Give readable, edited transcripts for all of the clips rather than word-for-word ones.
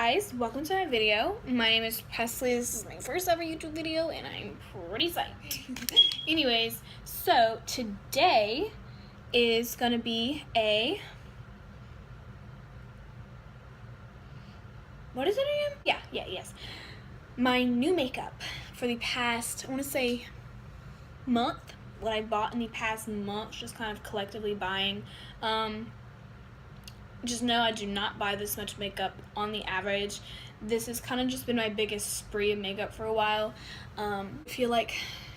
guys, welcome to my video. My name is Presley. This is my first ever YouTube video and I'm pretty psyched. Anyways, so today is gonna be what is it again? Yes. My new makeup for the past, I wanna say month. What I bought in the past month, just kind of collectively buying. Just know I do not buy this much makeup on the average. This has kind of just been my biggest spree of makeup for a while. I feel like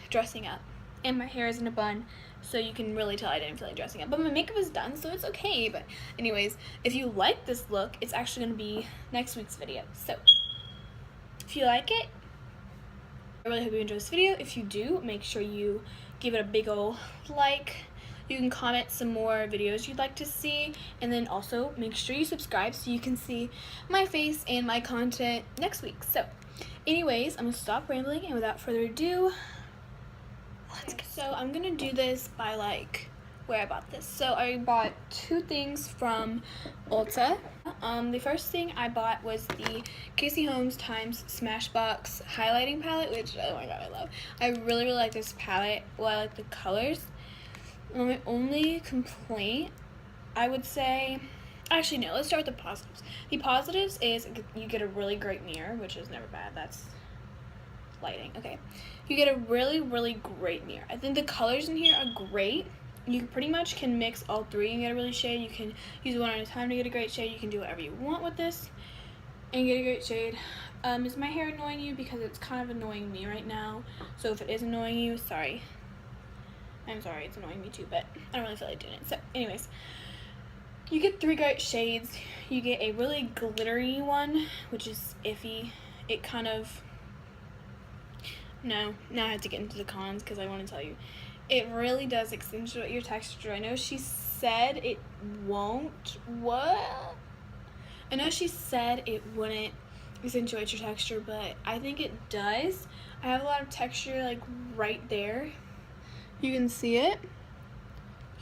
dressing up, and my hair is in a bun, so you can really tell I didn't feel like dressing up. But my makeup is done, so it's okay. But anyways, if you like this look, it's actually going to be next week's video. So if you like it, I really hope you enjoy this video. If you do, make sure you give it a big ol' like. You can comment some more videos you'd like to see, and then also make sure you subscribe so you can see my face and my content next week. So anyways, I'm gonna stop rambling, and without further ado, let's go. So I'm gonna do this by where I bought this. So I bought two things from Ulta. The first thing I bought was the Casey Holmes Times Smashbox highlighting palette, which, oh my god, I love. I really like this palette. Well, I like the colors. My only complaint, I would say, actually no, let's start with the positives. The positives is you get a really great mirror, which is never bad. That's lighting. Okay, you get a really great mirror. I think the colors in here are great. You pretty much can mix all three and get a really shade. You can use one at a time to get a great shade. You can do whatever you want with this and get a great shade. Is my hair annoying you? Because it's kind of annoying me right now. So if it is annoying you, sorry. I'm sorry, it's annoying me too, but I don't really feel like doing it. So anyways, you get three great shades. You get a really glittery one, which is iffy. It kind of, now I have to get into the cons because I want to tell you. It really does accentuate your texture. I know she said it won't, what? I know she said it wouldn't accentuate your texture, but I think it does. I have a lot of texture right there. You can see it.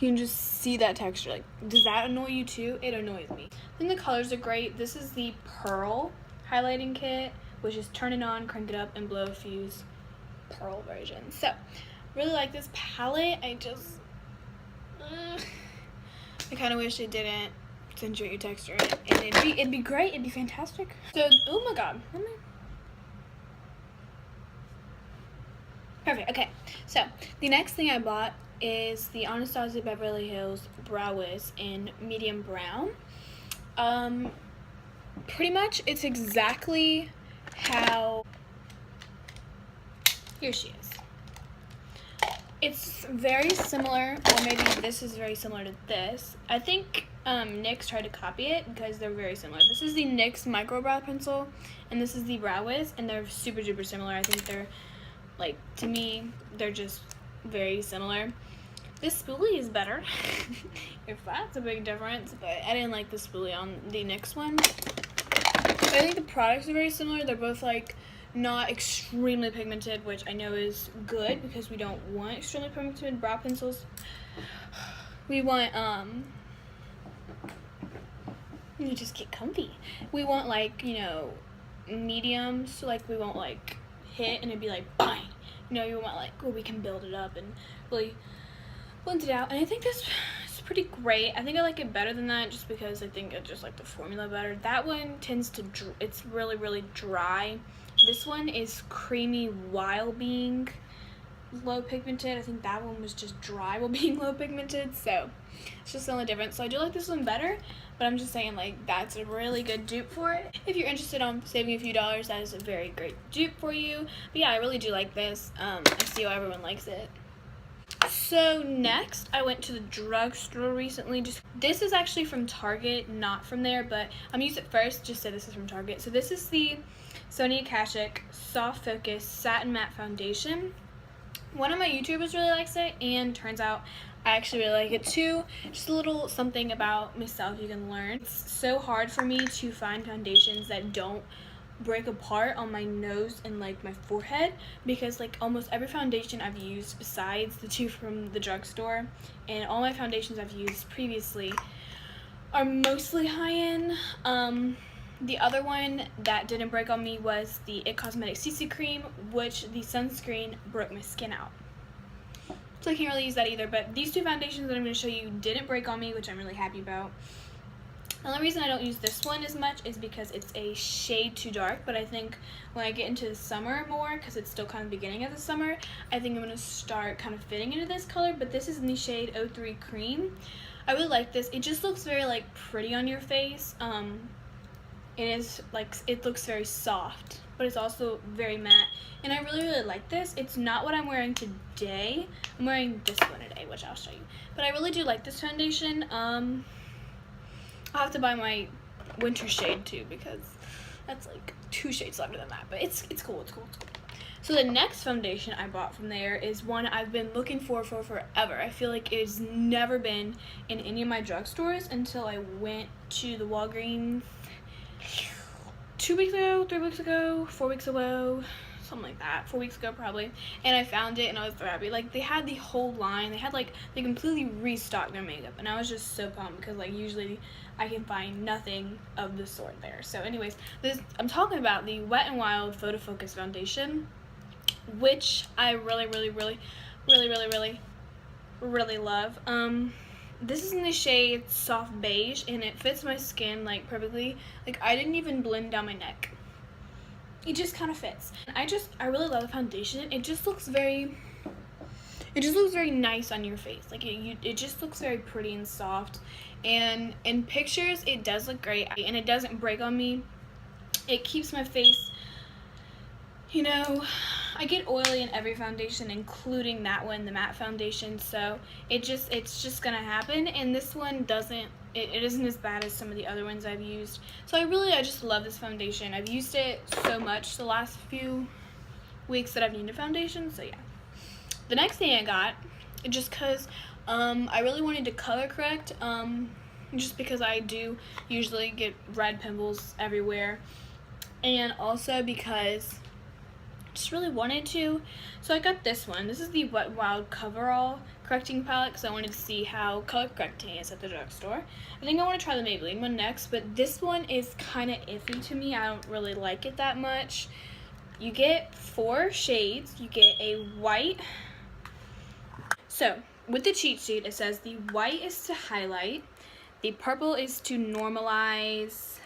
You can just see that texture. Does that annoy you too? It annoys me. Then the colors are great. This is the Pearl highlighting kit, which is turn it on, crank it up, and blow fuse Pearl version. So, really like this palette. I kind of wish it didn't accentuate your texture, and it'd be great. It'd be fantastic. So, oh my god. Perfect. Okay, so the next thing I bought is the Anastasia Beverly Hills Brow Wiz in medium brown. Pretty much it's exactly how, here she is. It's very similar, or maybe this is very similar to this. I think NYX tried to copy it because they're very similar. This is the NYX Micro Brow Pencil, and this is the Brow Wiz, and they're super duper similar. I think they're, to me, they're just very similar. This spoolie is better, if that's a big difference, but I didn't like the spoolie on the NYX one. But I think the products are very similar. They're both, not extremely pigmented, which I know is good because we don't want extremely pigmented brow pencils. We want, you just get comfy. We want, medium, so, we won't, hit and it'd be bang. You want where we can build it up and really blend it out. And I think this is pretty great. I think I like it better than that just because I think I just like the formula better. That one tends to, it's really dry. This one is creamy while being low pigmented. I think that one was just dry while being low pigmented, so it's just the only difference. So I do like this one better, but I'm just saying that's a really good dupe for it. If you're interested on saving a few dollars, that is a very great dupe for you. But yeah, I really do like this. I see why everyone likes it. So next, I went to the drugstore recently. This is actually from Target, not from there, but I'm gonna use it first, just say this is from Target. So this is the Sonia Kashuk Soft Focus Satin Matte Foundation. One of my YouTubers really likes it, and turns out I actually really like it too. Just a little something about myself you can learn. It's so hard for me to find foundations that don't break apart on my nose and my forehead, because almost every foundation I've used besides the two from the drugstore, and all my foundations I've used previously are mostly high-end. The other one that didn't break on me was the It Cosmetics CC Cream, which the sunscreen broke my skin out. So I can't really use that either, but these two foundations that I'm going to show you didn't break on me, which I'm really happy about. The only reason I don't use this one as much is because it's a shade too dark, but I think when I get into the summer more, because it's still kind of beginning of the summer, I think I'm going to start kind of fitting into this color, but this is in the shade 03 Cream. I really like this. It just looks very like pretty on your face. It is like, it looks very soft, but it's also very matte, and I really like this. It's not what I'm wearing today. I'm wearing this one today, which I'll show you, but I really do like this foundation. I'll have to buy my winter shade too, because that's like 2 shades lighter than that, but it's cool. So the next foundation I bought from there is one I've been looking for forever. I feel like it's never been in any of my drugstores until I went to the Walgreens 2 weeks ago, 3 weeks ago, 4 weeks ago, something like that, 4 weeks ago probably, and I found it and I was so happy. Like, they had the whole line. They had like, they completely restocked their makeup, and I was just so pumped because like usually I can find nothing of the sort there. So anyways, I'm talking about the Wet n Wild Photo Focus foundation, which I really love. This is in the shade Soft Beige, and it fits my skin like perfectly. Like, I didn't even blend down my neck. It just kind of fits. I really love the foundation. It just looks very nice on your face. Like, it just looks very pretty and soft. And in pictures, it does look great, and it doesn't break on me. It keeps my face, you know, I get oily in every foundation, including that one, the matte foundation, so it's just gonna happen, and this one doesn't, it isn't as bad as some of the other ones I've used. So I just love this foundation. I've used it so much the last few weeks that I've needed foundation, so yeah. The next thing I got, just because I really wanted to color correct, just because I do usually get red pimples everywhere, and also because just really wanted to. So I got this one. This is the Wet n Wild Coverall Correcting Palette, because I wanted to see how color correcting is at the drugstore. I think I want to try the Maybelline one next, but this one is kind of iffy to me. I don't really like it that much. You get 4 shades. You get a white. So with the cheat sheet, it says the white is to highlight, the purple is to normalize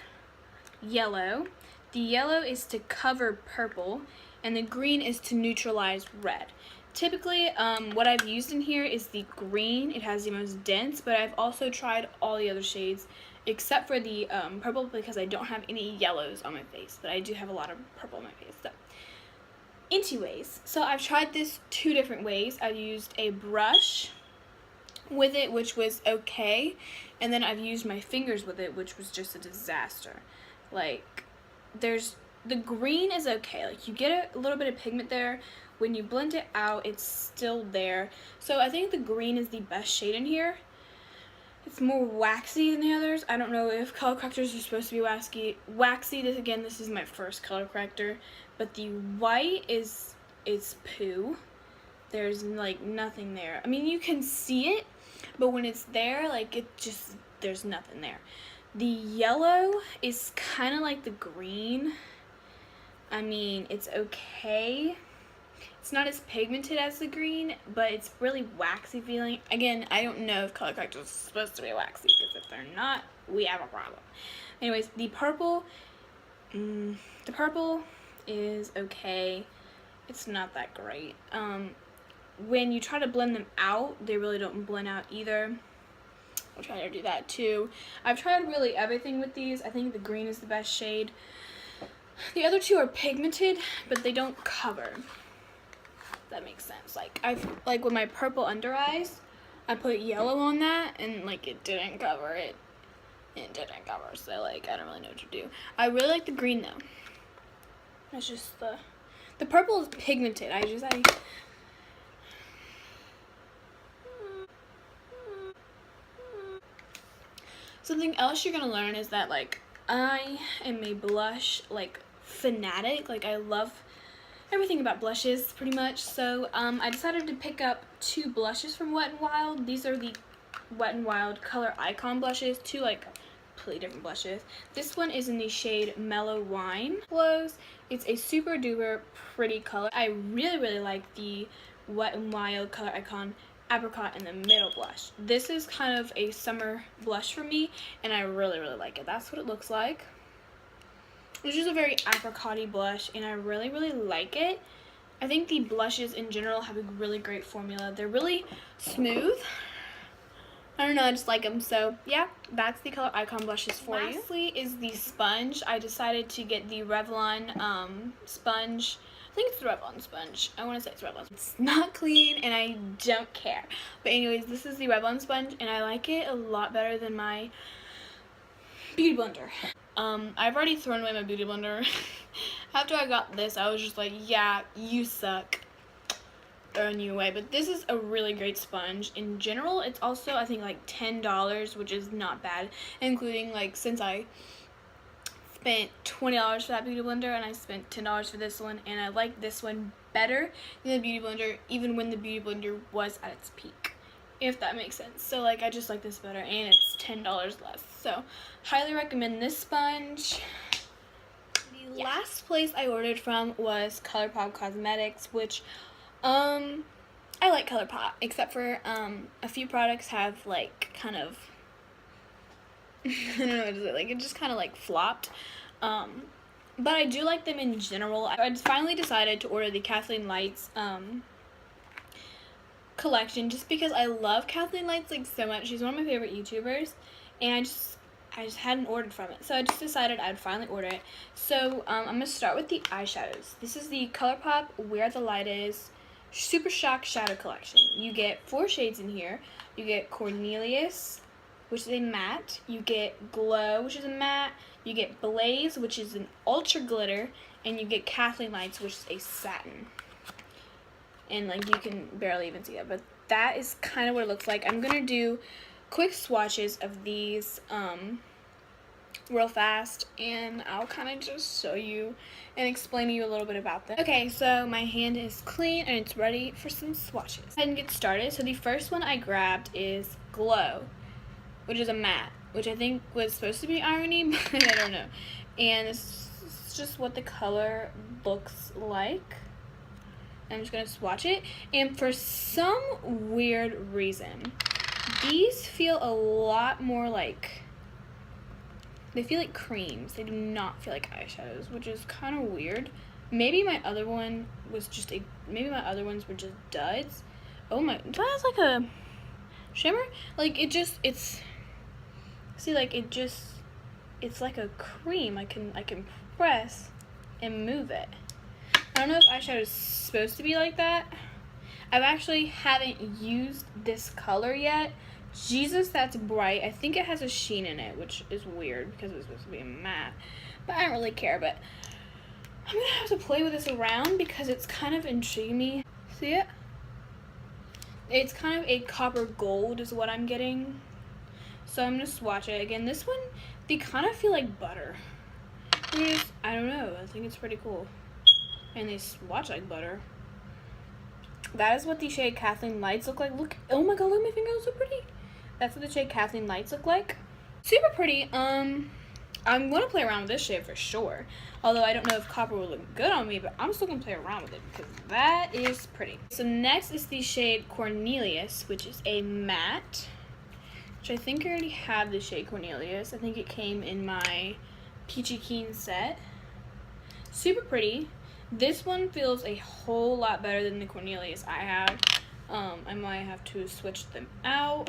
yellow, the yellow is to cover purple, and the green is to neutralize red. Typically, what I've used in here is the green. It has the most dense, but I've also tried all the other shades except for the purple, because I don't have any yellows on my face, but I do have a lot of purple on my face. So anyways, so I've tried this 2 different ways. I've used a brush with it, which was okay, and then I've used my fingers with it, which was just a disaster. Like, the green is okay. Like, you get a little bit of pigment there. When you blend it out, it's still there. So I think the green is the best shade in here. It's more waxy than the others. I don't know if color correctors are supposed to be waxy. This is my first color corrector. But the white is poo. There's like nothing there. I mean, you can see it, but when it's there, like, there's nothing there. The yellow is kind of like the green. I mean, it's okay. It's not as pigmented as the green, but it's really waxy feeling. Again, I don't know if color correctors are supposed to be waxy, because if they're not, we have a problem. Anyways, the purple is okay. It's not that great. When you try to blend them out, they really don't blend out either. I'll try to do that too. I've tried really everything with these. I think the green is the best shade. The other 2 are pigmented, but they don't cover. That makes sense. Like with my purple under eyes, I put yellow on that, and like it didn't cover it. It didn't cover, so like I don't really know what to do. I really like the green though. It's just the purple is pigmented. Something else you're gonna learn is that, like, I am a blush like fanatic. Like, I love everything about blushes pretty much. So I decided to pick up 2 blushes from Wet n Wild. These are the Wet n Wild Color Icon blushes, 2 like completely different blushes. This one is in the shade Mellow Wine Glows. It's a super duper pretty color. I really like the Wet n Wild Color Icon Apricot in the middle blush. This is kind of a summer blush for me, and I really like it. That's what it looks like. It's just a very apricot-y blush, and I really like it. I think the blushes in general have a really great formula. They're really smooth. I don't know, I just like them. So yeah, that's the Color Icon blushes for you. Lastly is the sponge. I decided to get the Revlon sponge. I think it's the Revlon sponge. I want to say it's Revlon. It's not clean and I don't care. But anyways, this is the Revlon sponge and I like it a lot better than my Beauty Blender. I've already thrown away my Beauty Blender. After I got this, I was just like, yeah, you suck. Throwing you away. But this is a really great sponge. In general, it's also, I think, like $10, which is not bad. Including, like, since I spent $20 for that Beauty Blender and I spent $10 for this one. And I like this one better than the Beauty Blender, even when the Beauty Blender was at its peak. If that makes sense. So, like, I just like this better. And it's $10 less. So, highly recommend this sponge. The last place I ordered from was Colourpop Cosmetics, which I like Colourpop, except for a few products have like kind of I don't know what to say, like it just kind of like flopped. But I do like them in general. I finally decided to order the Kathleen Lights collection just because I love Kathleen Lights like so much. She's one of my favorite YouTubers, and I just hadn't ordered from it, so I just decided I'd finally order it. So I'm gonna start with the eyeshadows. This is the Colourpop Where the Light Is Super Shock Shadow Collection. You get 4 shades in here. You get Cornelius, which is a matte. You get Glow, which is a matte. You get Blaze, which is an ultra glitter, and you get Kathleen Lights, which is a satin. And like you can barely even see that, but that is kind of what it looks like. I'm gonna do quick swatches of these real fast, and I'll kind of just show you and explain to you a little bit about them. Okay, so my hand is clean and it's ready for some swatches. Go ahead and get started. So the first one I grabbed is Glow, which is a matte, which I think was supposed to be Irony, but I don't know. And this is just what the color looks like. I'm just gonna swatch it, and for some weird reason, these feel a lot more like, they feel like creams. They do not feel like eyeshadows, which is kind of weird. Maybe my other one was just maybe my other ones were just duds. Oh my, that's like a shimmer? Like it's like a cream. I can press and move it. I don't know if eyeshadow is supposed to be like that. I actually haven't used this color yet. Jesus, that's bright. I think it has a sheen in it, which is weird because it's supposed to be a matte. But I don't really care, but I'm going to have to play with this around because it's kind of intriguing me. See it? It's kind of a copper gold is what I'm getting. So I'm going to swatch it. Again, this one, they kind of feel like butter. I don't know. I think it's pretty cool. And they swatch like butter. That is what the shade Kathleen Lights look like. Look, oh my god, look at my finger, it's so pretty. That's what the shade Kathleen Lights look like. Super pretty. I'm gonna play around with this shade for sure. Although I don't know if copper will look good on me, but I'm still gonna play around with it because that is pretty. So next is the shade Cornelius, which is a matte. Which I think I already have the shade Cornelius. I think it came in my Peachy Keen set. Super pretty. This one feels a whole lot better than the Cornelius I have. I might have to switch them out.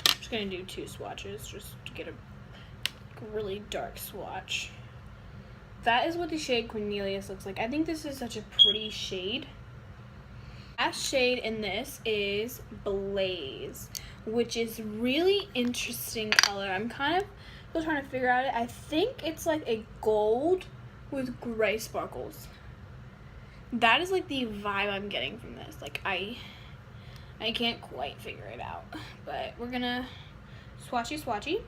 I'm just going to do 2 swatches just to get a really dark swatch. That is what the shade Cornelius looks like. I think this is such a pretty shade. Last shade in this is Blaze, which is really interesting color. I'm kind of still trying to figure out it. I think it's like a gold with gray sparkles. That is like the vibe I'm getting from this. Like I can't quite figure it out, but we're gonna swatchy.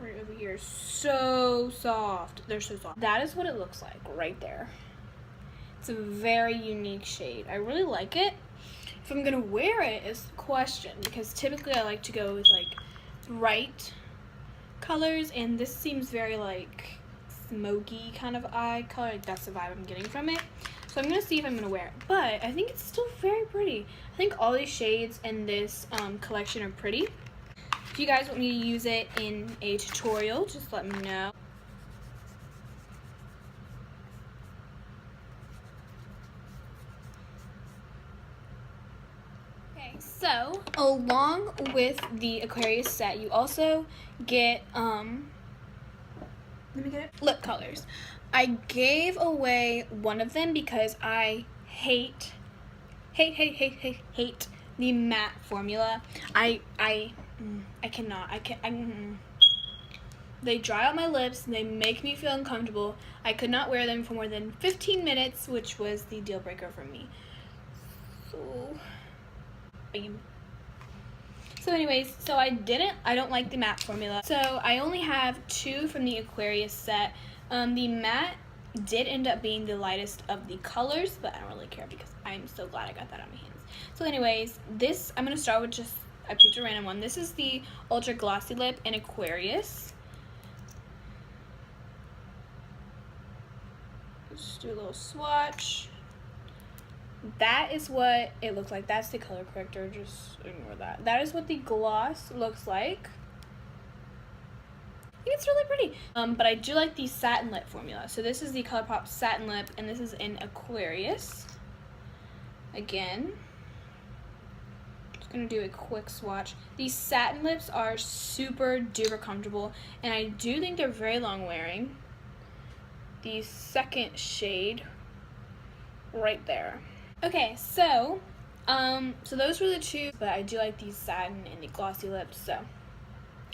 Right over here, so soft. They're so soft. That is what it looks like right there. It's a very unique shade. I really like it. If I'm gonna wear it is the question, because typically I like to go with like bright colors, and this seems very like smoky kind of eye color. Like, that's the vibe I'm getting from it. So I'm gonna see if I'm gonna wear it, but I think it's still very pretty. I think all these shades in this collection are pretty. If you guys want me to use it in a tutorial, just let me know. Okay, so along with the Aquarius set, you also get let me get it. Lip colors. I gave away one of them because I hate the matte formula. I cannot. They dry out my lips and they make me feel uncomfortable. I could not wear them for more than 15 minutes, which was the deal breaker for me. So, bam. So anyways, so I don't like the matte formula. So I only have 2 from the Aquarius set. The matte did end up being the lightest of the colors, but I don't really care because I'm so glad I got that on my hands. So anyways, this, I'm going to start with just, I picked a random one. This is the Ultra Glossy Lip in Aquarius. Let's do a little swatch. That is what it looks like. That's the color corrector, just ignore that. That is what the gloss looks like. I think it's really pretty. But I do like the satin lip formula. So this is the Colourpop satin lip, and this is in Aquarius. Again, just gonna do a quick swatch. These satin lips are super duper comfortable, and I do think they're very long wearing. The second shade right there. Okay, so those were the 2, but I do like the satin and the glossy lips, so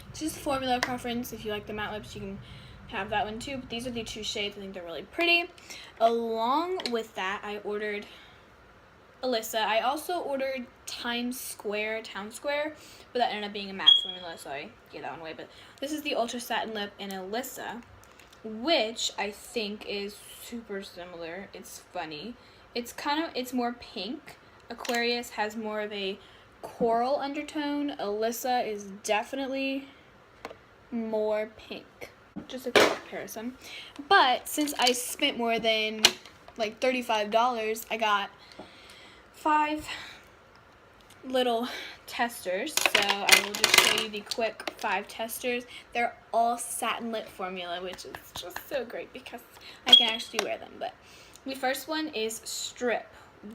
it's just formula preference. If you like the matte lips, you can have that one too, but these are the 2 shades. I think they're really pretty. Along with that, I ordered Alyssa. I also ordered Town Square, but that ended up being a matte formula, so I gave that one away. But this is the Ultra Satin Lip in Alyssa, which I think is super similar. It's funny. It's more pink. Aquarius has more of a coral undertone. Alyssa is definitely more pink. Just a quick comparison. But since I spent more than like $35, I got 5 little testers. So I will just show you the quick 5 testers. They're all satin lip formula, which is just so great because I can actually wear them. But the first one is Strip,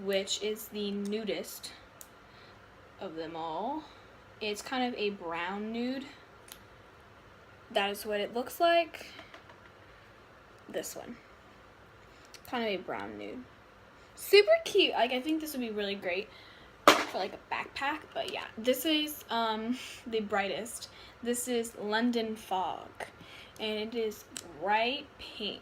which is the nudist of them all. It's kind of a brown nude. That is what it looks like. This one, kind of a brown nude. Super cute. Like, I think this would be really great for like a backpack. But yeah, this is the brightest. This is London Fog, and it is bright pink.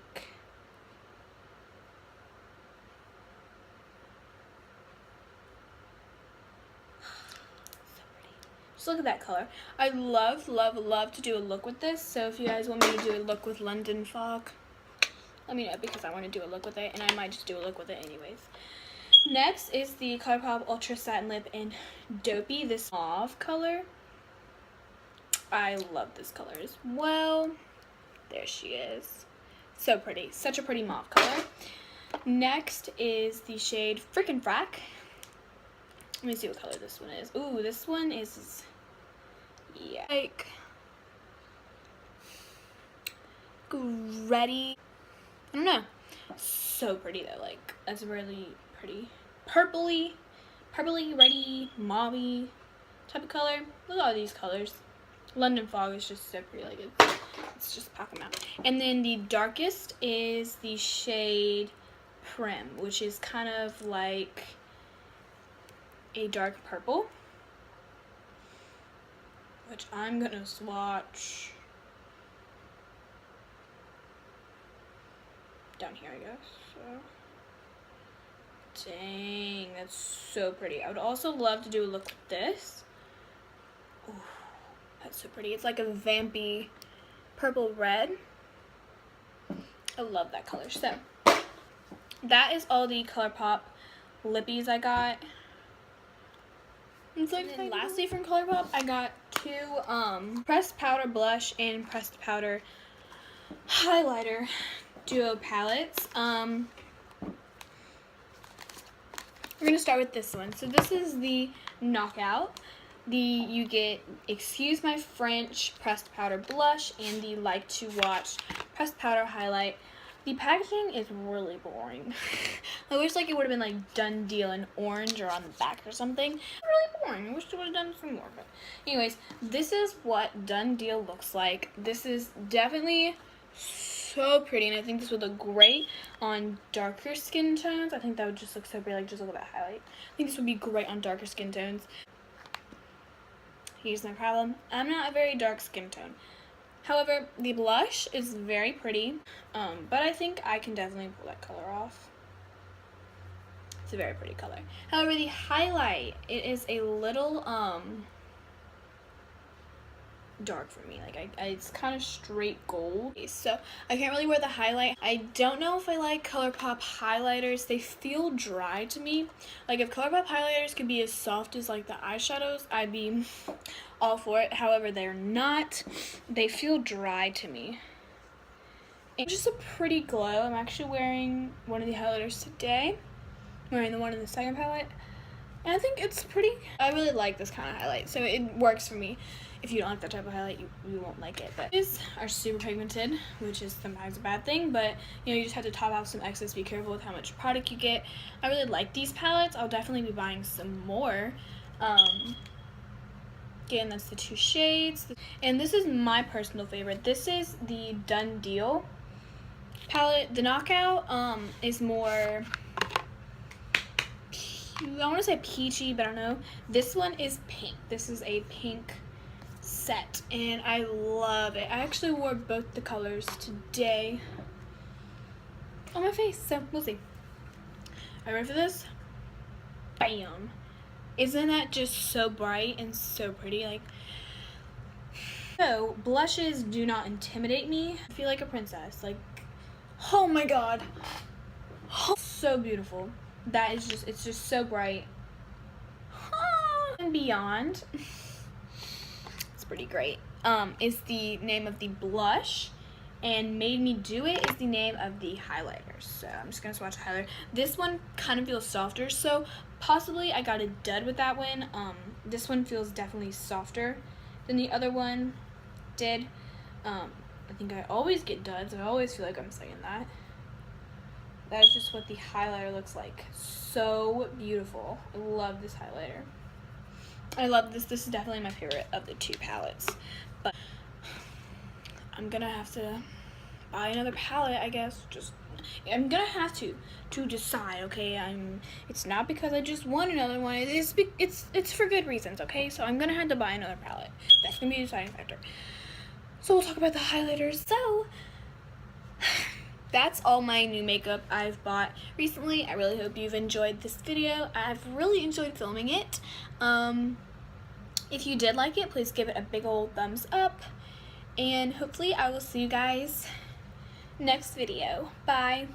Just look at that color. I love to do a look with this. So if you guys want me to do a look with London Fog, let me know, because I want to do a look with it, and I might just do a look with it anyways. Next is the Colourpop Ultra Satin Lip in Dopey, this mauve color. I love this color as well. There she is. So pretty. Such a pretty mauve color. Next is the shade Frickin' Frack. Let me see what color this one is. Ooh, this one is, yeah, like ready. I don't know. So pretty though. Like, that's really pretty. Purpley, ready, mauve type of color. Look at all these colors. London Fog is just so pretty. Like, let's just pack them out. And then the darkest is the shade Prim, which is kind of like a dark purple, which I'm gonna swatch down here, I guess. So, dang, that's so pretty. I would also love to do a look with this. Ooh, that's so pretty. It's like a vampy purple red. I love that color. So that is all the Colourpop lippies I got. I'm so excited. And then lastly from Colourpop, I got two pressed powder blush and pressed powder highlighter duo palettes. We're gonna start with this one. So this is the Knockout. You get Excuse My French pressed powder blush and the Like to Watch pressed powder highlight. The packaging is really boring. I wish like it would have been like done deal in orange or on the back or something. Really boring. I wish they would have done some more. But anyways, this is what done deal looks like. This is definitely so pretty, and I think this would look great on darker skin tones. I think that would just look so pretty. Like, just look at that highlight. I think this would be great on darker skin tones. Here's my problem. I'm not a very dark skin tone. However, the blush is very pretty, but I think I can definitely pull that color off. It's a very pretty color. However, the highlight, it is a little dark for me. Like it's kind of straight gold, so I can't really wear the highlight. I don't know if I like Colourpop highlighters. They feel dry to me. Like if Colourpop highlighters could be as soft as like the eyeshadows, I'd be all for it. However, they're not. They feel dry to me. It's just a pretty glow. I'm actually wearing one of the highlighters today. I'm wearing the one in the second palette, and I think it's pretty. I really like this kind of highlight, so it works for me. If you don't like that type of highlight, you won't like it. But these are super pigmented, which is sometimes a bad thing, but you know, you just have to top off some excess. Be careful with how much product you get. I really like these palettes. I'll definitely be buying some more. Again, that's the two shades. And this is my personal favorite. This is the Done Deal palette. The Knockout is more, I want to say peachy, but I don't know. This one is pink. This is a pink set, and I love it. I actually wore both the colors today on my face, so we'll see. Are you ready for this? Bam! Isn't that just so bright and so pretty? Like, so blushes do not intimidate me. I feel like a princess. Like, oh my god, oh, so beautiful. That is just, it's just so bright. And Beyond, it's pretty great, is the name of the blush, and Made Me Do It is the name of the highlighter. So I'm just gonna swatch the highlighter. This one kind of feels softer, so possibly I got a dud with that one. This one feels definitely softer than the other one did. I think I always get duds. I always feel like I'm saying that. That is just what the highlighter looks like. So beautiful. I love this highlighter. I love this. This is definitely my favorite of the two palettes. But I'm gonna have to buy another palette, I guess. I'm gonna have to decide, okay? It's not because I just want another one. It's for good reasons, okay? So I'm gonna have to buy another palette. That's gonna be a deciding factor. So we'll talk about the highlighters. So that's all my new makeup I've bought recently. I really hope you've enjoyed this video. I've really enjoyed filming it. If you did like it, please give it a big old thumbs up. And hopefully I will see you guys next video. Bye.